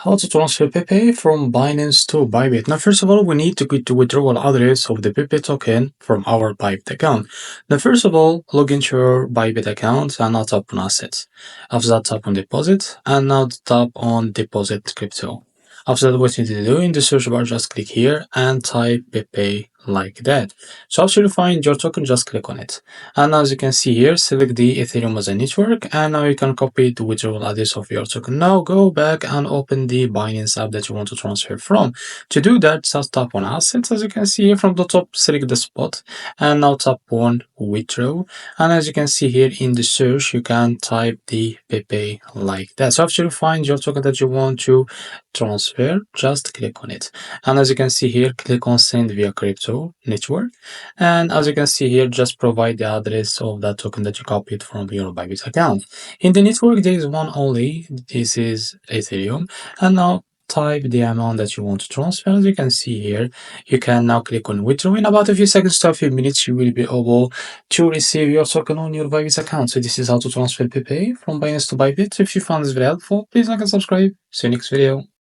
How to transfer PEPE from Binance to Bybit. Now, first of all, we need to get the withdrawal address of the PEPE token from our Bybit account. Now, first of all, log into your Bybit account and now tap on Assets. After that, tap on Deposit and now tap on Deposit Crypto. After that, what you need to do in the search bar, just click here and type PEPE like that. So after you find your token, just click on it. And as you can see here, select the Ethereum as a network, and now you can copy the withdrawal address of your token. Now go back and open the Binance app that you want to transfer from. To do that, just tap on Assets. As you can see here from the top, select the spot, and now tap on Withdraw. And as you can see here in the search, you can type the PEPE like that. So after you find your token that you want to transfer, just click on it. And as you can see here, click on Send via Crypto Network. And as you can see here, just provide the address of that token that you copied from your Bybit account. In the network, there is one only. This is Ethereum. And now type the amount that you want to transfer. As you can see here, you can now click on withdraw. In about a few seconds to a few minutes, you will be able to receive your token on your Bybit account. So this is how to transfer PEPE from Binance to Bybit. If you found this very helpful, please like and subscribe. See you next video.